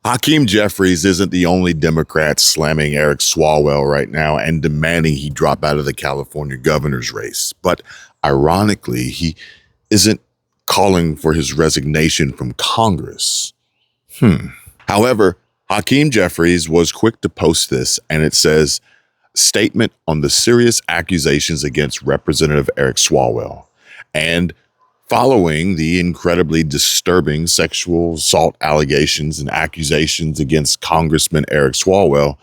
Hakeem Jeffries isn't the only Democrat slamming Eric Swalwell right now and demanding he drop out of the California governor's race. But ironically, he isn't calling for his resignation from Congress. However, Hakeem Jeffries was quick to post this, and it says, "Statement on the serious accusations against Representative Eric Swalwell." And following the incredibly disturbing sexual assault allegations and accusations against Congressman Eric Swalwell,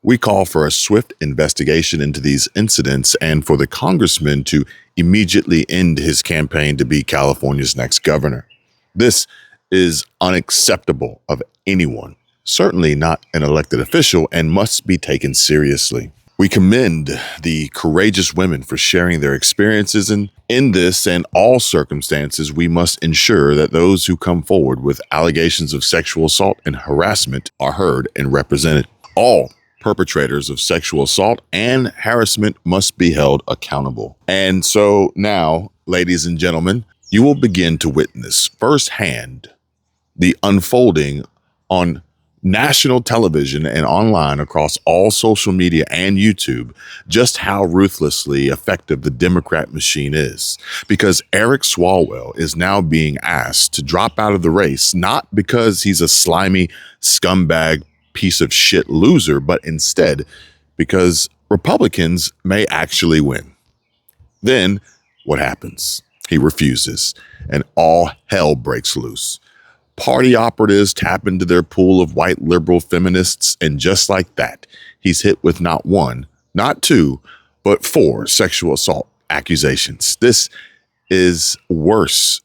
we call for a swift investigation into these incidents and for the congressman to immediately end his campaign to be California's next governor. This is unacceptable of anyone, certainly not an elected official, and must be taken seriously. We commend the courageous women for sharing their experiences, and in this and all circumstances, we must ensure that those who come forward with allegations of sexual assault and harassment are heard and represented. All perpetrators of sexual assault and harassment must be held accountable. And so now, ladies and gentlemen, you will begin to witness firsthand the unfolding on national television and online across all social media and YouTube, just how ruthlessly effective the Democrat machine is. Because Eric Swalwell is now being asked to drop out of the race, not because he's a slimy scumbag piece of shit loser, but instead because Republicans may actually win. Then what happens? He refuses, and all hell breaks loose. Party operatives tap into their pool of white liberal feminists, and just like that, he's hit with not one, not two, but 4 sexual assault accusations. This is worse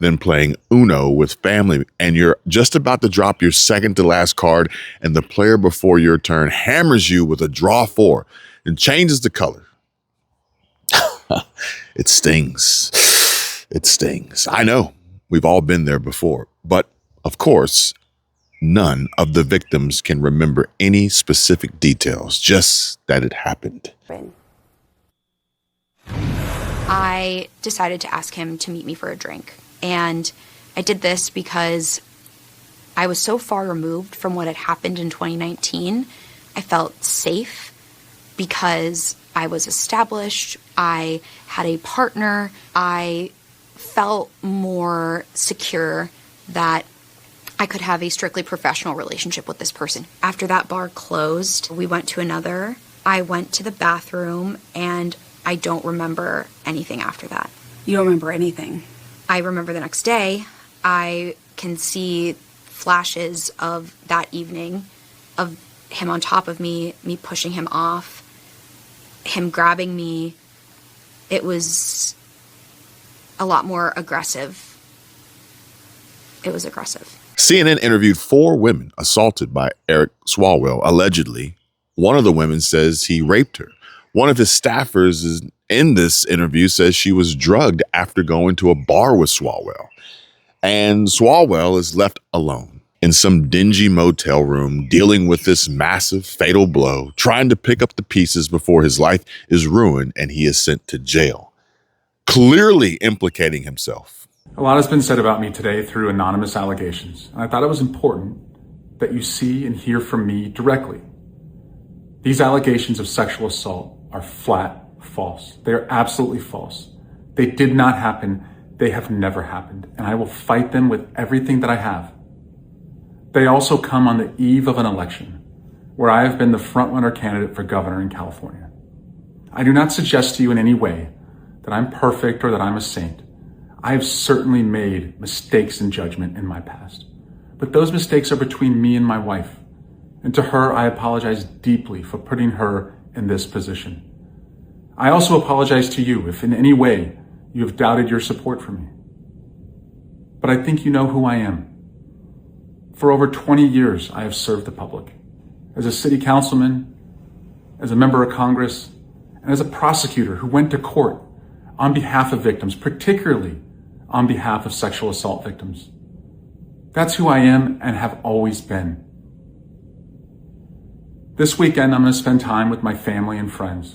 than playing Uno with family, and you're just about to drop your second to last card, and the player before your turn hammers you with a draw 4 and changes the color. It stings. It stings. I know. We've all been there before. But, of course, none of the victims can remember any specific details, just that it happened. I decided to ask him to meet me for a drink. And I did this because I was so far removed from what had happened in 2019. I felt safe because I was established. I had a partner. I felt more secure that I could have a strictly professional relationship with this person. After that bar closed, we went to another. I went to the bathroom, and I don't remember anything after that. You don't remember anything? I remember the next day, I can see flashes of that evening, of him on top of me pushing him off, him grabbing me. It was a lot more aggressive. It was aggressive. CNN interviewed 4 women assaulted by Eric Swalwell, allegedly. One of the women says he raped her. One of his staffers in this interview says she was drugged after going to a bar with Swalwell. And Swalwell is left alone in some dingy motel room, dealing with this massive, fatal blow, trying to pick up the pieces before his life is ruined and he is sent to jail, clearly implicating himself. A lot has been said about me today through anonymous allegations, and I thought it was important that you see and hear from me directly. These allegations of sexual assault are flat false. They are absolutely false. They did not happen. They have never happened, and I will fight them with everything that I have. They also come on the eve of an election where I have been the frontrunner candidate for governor in California. I do not suggest to you in any way that I'm perfect or that I'm a saint. I have certainly made mistakes in judgment in my past, but those mistakes are between me and my wife. And to her, I apologize deeply for putting her in this position. I also apologize to you if in any way you have doubted your support for me. But I think you know who I am. For over 20 years, I have served the public as a city councilman, as a member of Congress, and as a prosecutor who went to court on behalf of victims, particularly on behalf of sexual assault victims. That's who I am and have always been. This weekend, I'm going to spend time with my family and friends,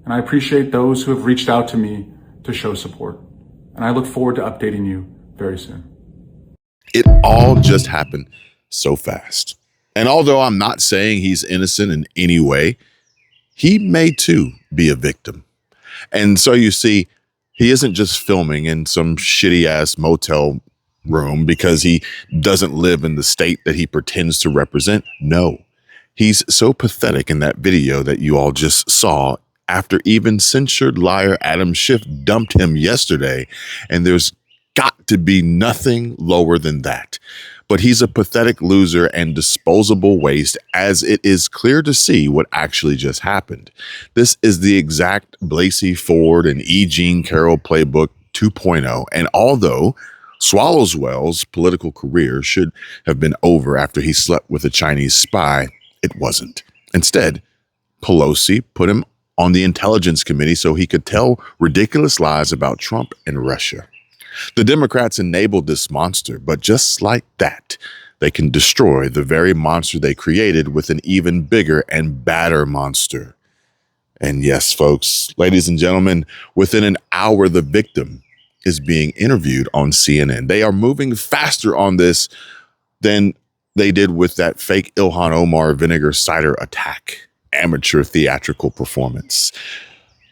and I appreciate those who have reached out to me to show support, and I look forward to updating you very soon. It all just happened so fast. And although I'm not saying he's innocent in any way, he may too be a victim. And so you see, he isn't just filming in some shitty ass motel room because he doesn't live in the state that he pretends to represent. No, he's so pathetic in that video that you all just saw after even censured liar Adam Schiff dumped him yesterday. And there's got to be nothing lower than that. But he's a pathetic loser and disposable waste, as it is clear to see what actually just happened. This is the exact Blasey Ford and E. Jean Carroll playbook 2.0. And although Swalwell's political career should have been over after he slept with a Chinese spy, it wasn't. Instead, Pelosi put him on the Intelligence Committee so he could tell ridiculous lies about Trump and Russia. The Democrats enabled this monster, but just like that, they can destroy the very monster they created with an even bigger and badder monster. And yes, folks, ladies and gentlemen, within an hour, the victim is being interviewed on CNN. They are moving faster on this than they did with that fake Ilhan Omar vinegar cider attack. Amateur theatrical performance.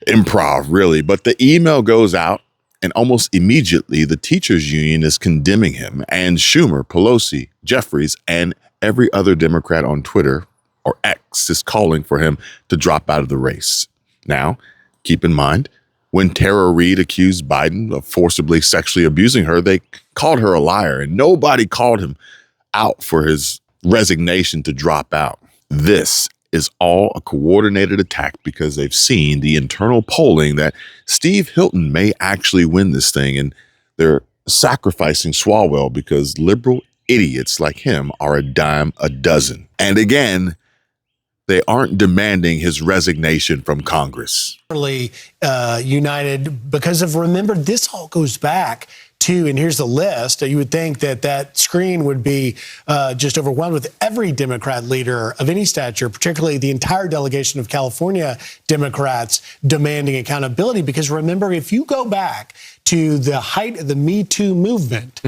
Improv, really. But the email goes out, and almost immediately, the teachers union is condemning him, and Schumer, Pelosi, Jeffries, and every other Democrat on Twitter, or X, is calling for him to drop out of the race. Now, keep in mind, when Tara Reade accused Biden of forcibly sexually abusing her, they called her a liar, and nobody called him out for his resignation to drop out. This is all a coordinated attack because they've seen the internal polling that Steve Hilton may actually win this thing, and they're sacrificing Swalwell because liberal idiots like him are a dime a dozen. And again, they aren't demanding his resignation from Congress. United because of, remember, this all goes back to, and here's the list. You would think that that screen would be just overwhelmed with every Democrat leader of any stature, particularly the entire delegation of California Democrats demanding accountability. Because remember, if you go back to the height of the Me Too movement,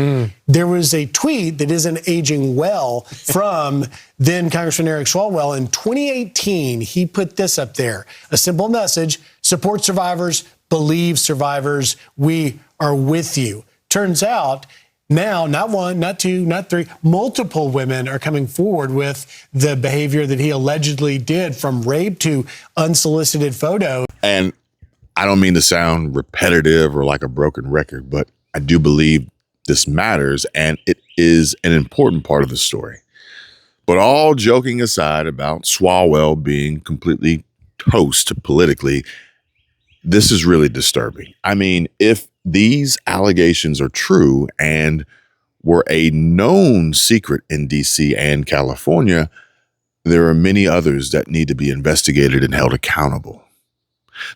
there was a tweet that isn't aging well from then Congressman Eric Swalwell. In 2018, he put this up there, a simple message: support survivors, believe survivors, we are with you. Turns out now, not one, not two, not three, multiple women are coming forward with the behavior that he allegedly did, from rape to unsolicited photos. And I don't mean to sound repetitive or like a broken record, but I do believe this matters, and it is an important part of the story. But all joking aside about Swalwell being completely toast politically, this is really disturbing. I mean, if these allegations are true and were a known secret in DC and California, there are many others that need to be investigated and held accountable.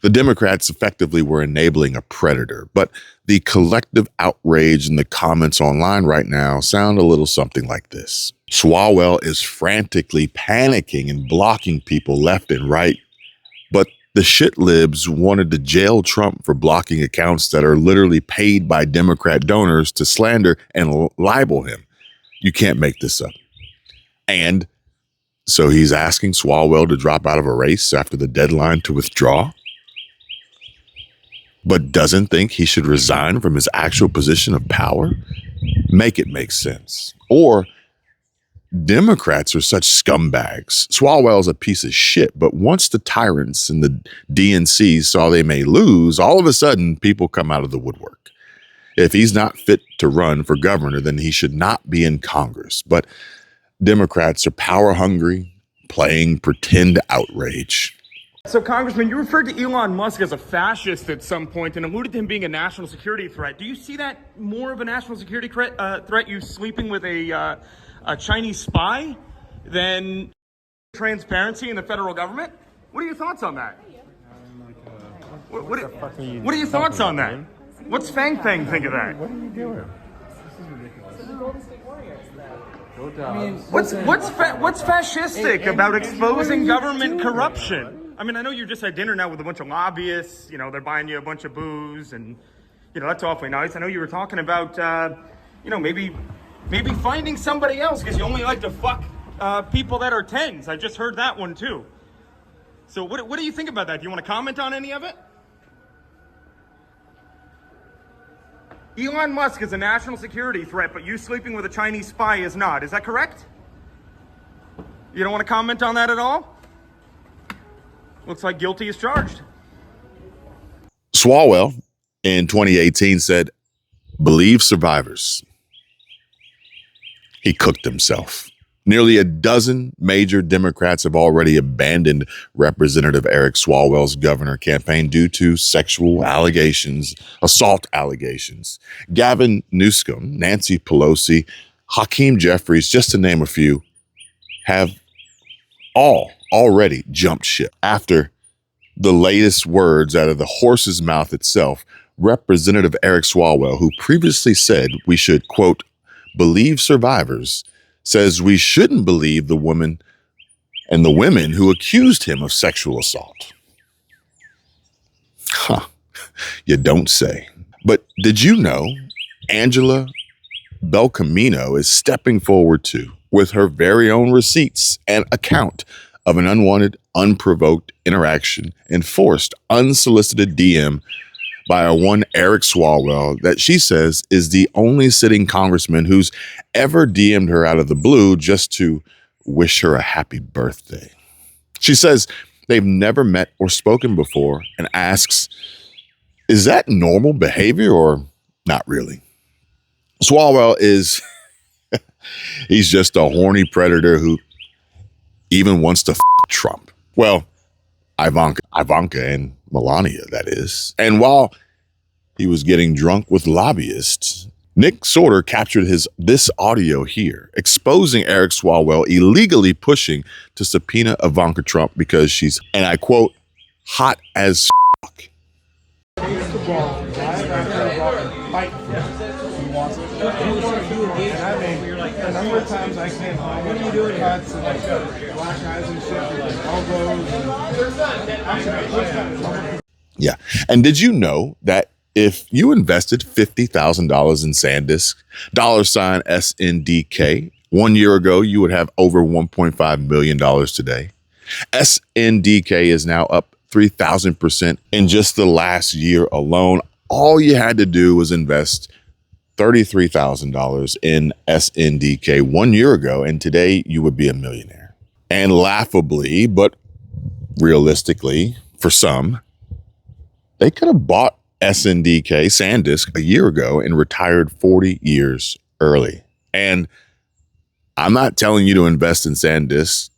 The Democrats effectively were enabling a predator, but the collective outrage in the comments online right now sound a little something like this. Swalwell is frantically panicking and blocking people left and right, but the shit libs wanted to jail Trump for blocking accounts that are literally paid by Democrat donors to slander and libel him. You can't make this up. And so he's asking Swalwell to drop out of a race after the deadline to withdraw, but doesn't think he should resign from his actual position of power? Make it make sense. Or Democrats are such scumbags. Swalwell's a piece of shit, but once the tyrants and the DNC saw they may lose, all of a sudden people come out of the woodwork. If he's not fit to run for governor, then he should not be in Congress. But Democrats are power hungry, playing pretend outrage. So, Congressman, you referred to Elon Musk as a fascist at some point and alluded to him being a national security threat. Do you see that more of a national security threat, you sleeping with a Chinese spy, than transparency in the federal government? What are your thoughts on that? What are your thoughts on that? What's Fang Fang think of that? What are you doing? This is ridiculous. This is the Golden State Warriors. I mean, what's fascistic about exposing government corruption? I mean, I know you're just at dinner now with a bunch of lobbyists. You know, they're buying you a bunch of booze, and you know that's awfully nice. I know you were talking about, maybe Maybe finding somebody else because you only like to fuck people that are 10s. I just heard that one too. So what do you think about that? Do you want to comment on any of it? Elon Musk is a national security threat, but you sleeping with a Chinese spy is not. Is that correct? You don't want to comment on that at all? Looks like guilty as charged. Swalwell in 2018 said, "Believe survivors." He cooked himself. Nearly a dozen major Democrats have already abandoned Representative Eric Swalwell's governor campaign due to sexual allegations, assault allegations. Gavin Newsom, Nancy Pelosi, Hakeem Jeffries, just to name a few, have all already jumped ship. After the latest words out of the horse's mouth itself, Representative Eric Swalwell, who previously said we should, quote, believe survivors, says we shouldn't believe the woman and the women who accused him of sexual assault. Huh, you don't say. But did you know Angela Belcamino is stepping forward too, with her very own receipts and account of an unwanted, unprovoked interaction, enforced, unsolicited DM by a one Eric Swalwell that she says is the only sitting congressman who's ever DM'd her out of the blue just to wish her a happy birthday. She says they've never met or spoken before and asks, is that normal behavior or not really? Swalwell is, he's just a horny predator who even wants to Trump. Well, Ivanka and Melania, that is. And while he was getting drunk with lobbyists, Nick Sorter captured this audio here, exposing Eric Swalwell illegally pushing to subpoena Ivanka Trump because she's, and I quote, hot as fuck. A number of times I came home. What are you doing? Cuts and like black eyes and shit, like elbows. Yeah. And did you know that if you invested $50,000 in SanDisk, $SNDK, 1 year ago, you would have over $1.5 million today. SNDK is now up 3,000% in just the last year alone. All you had to do was invest $33,000 in SNDK 1 year ago, and today you would be a millionaire. And laughably, but realistically, for some, they could have bought SNDK, SanDisk, a year ago and retired 40 years early. And I'm not telling you to invest in SanDisk,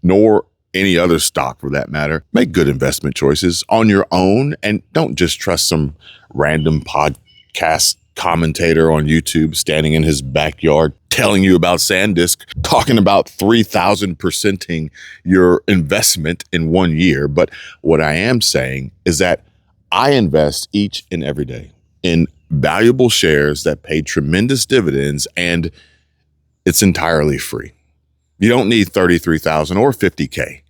nor any other stock for that matter. Make good investment choices on your own and don't just trust some random podcast commentator on YouTube standing in his backyard telling you about SanDisk, talking about 3,000%ing your investment in 1 year. But what I am saying is that I invest each and every day in valuable shares that pay tremendous dividends, and it's entirely free. You don't need 33,000 or 50K.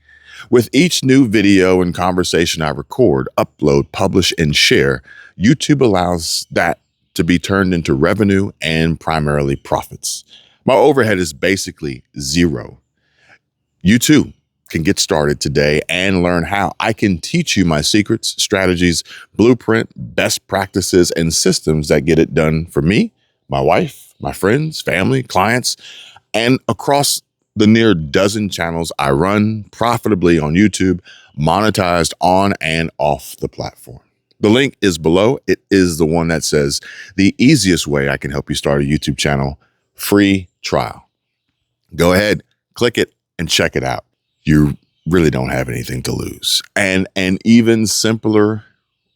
With each new video and conversation I record, upload, publish, and share, YouTube allows that to be turned into revenue and primarily profits. My overhead is basically zero. You too can get started today and learn how. I can teach you my secrets, strategies, blueprint, best practices, and systems that get it done for me, my wife, my friends, family, clients, and across the near dozen channels I run profitably on YouTube, monetized on and off the platform. The link is below. It is the one that says the easiest way I can help you start a YouTube channel, free trial. Go ahead, click it and check it out. You really don't have anything to lose. And an even simpler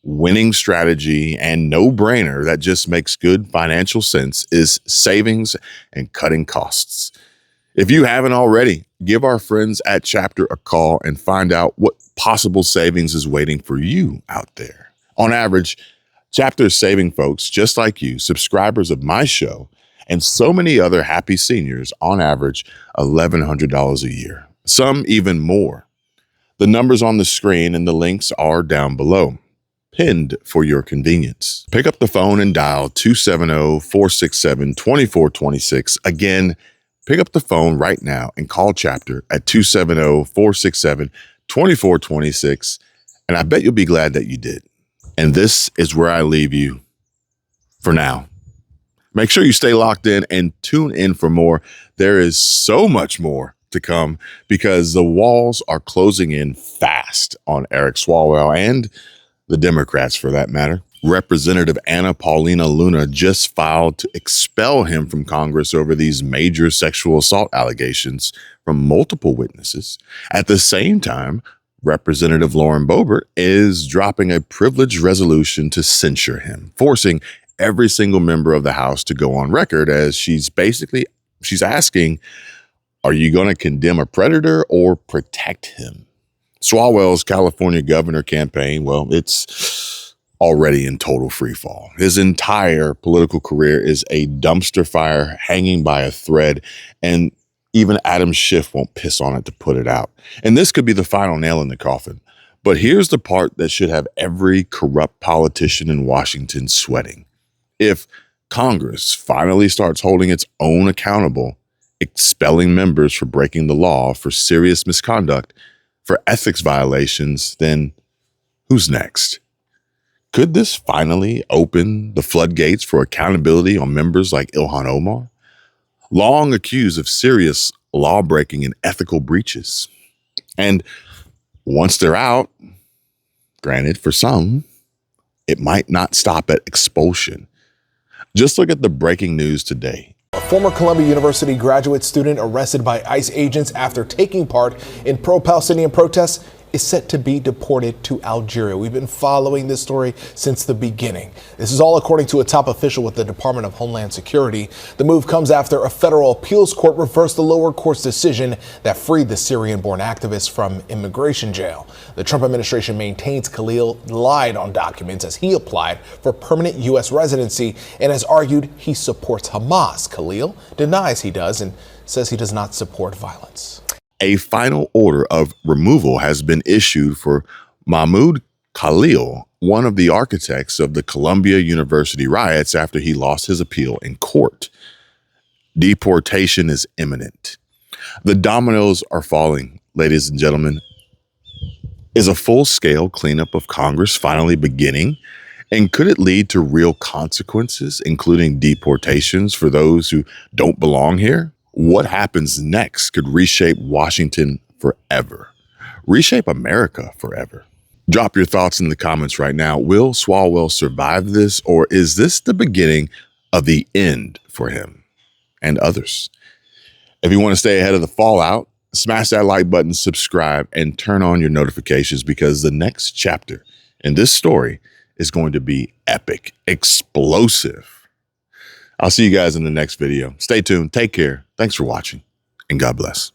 winning strategy and no-brainer that just makes good financial sense is savings and cutting costs. If you haven't already, give our friends at Chapter a call and find out what possible savings is waiting for you out there. On average, Chapter is saving folks just like you, subscribers of my show, and so many other happy seniors, on average, $1,100 a year, some even more. The numbers on the screen and the links are down below. pinned for your convenience. Pick up the phone and dial 270-467-2426. Again, pick up the phone right now and call Chapter at 270-467-2426. And I bet you'll be glad that you did. And this is where I leave you for now. Make sure you stay locked in and tune in for more. There is so much more to come because the walls are closing in fast on Eric Swalwell and the Democrats for that matter. Representative Anna Paulina Luna just filed to expel him from Congress over these major sexual assault allegations from multiple witnesses. At the same time, Representative Lauren Boebert is dropping a privilege resolution to censure him, forcing every single member of the House to go on record as she's asking, are you going to condemn a predator or protect him? Swalwell's California governor campaign, well, it's already in total freefall. His entire political career is a dumpster fire hanging by a thread, and even Adam Schiff won't piss on it to put it out. And this could be the final nail in the coffin. But here's the part that should have every corrupt politician in Washington sweating. If Congress finally starts holding its own accountable, expelling members for breaking the law, for serious misconduct, for ethics violations, then who's next? Could this finally open the floodgates for accountability on members like Ilhan Omar, long accused of serious law-breaking and ethical breaches? And once they're out, granted for some, it might not stop at expulsion. Just look at the breaking news today. A former Columbia University graduate student arrested by ICE agents after taking part in pro-Palestinian protests is set to be deported to Algeria. We've been following this story since the beginning. This is all according to a top official with the Department of Homeland Security. The move comes after a federal appeals court reversed the lower court's decision that freed the Syrian-born activist from immigration jail. The Trump administration maintains Khalil lied on documents as he applied for permanent U.S. residency and has argued he supports Hamas. Khalil denies he does and says he does not support violence. A final order of removal has been issued for Mahmoud Khalil, one of the architects of the Columbia University riots, after he lost his appeal in court. Deportation is imminent. The dominoes are falling, ladies and gentlemen. Is a full-scale cleanup of Congress finally beginning? And could it lead to real consequences, including deportations for those who don't belong here? What happens next could reshape Washington forever, reshape America forever. Drop your thoughts in the comments right now. Will Swalwell survive this, or is this the beginning of the end for him and others? If you want to stay ahead of the fallout, smash that like button, subscribe, and turn on your notifications, because the next chapter in this story is going to be epic, explosive. I'll see you guys in the next video. Stay tuned. Take care. Thanks for watching, and God bless.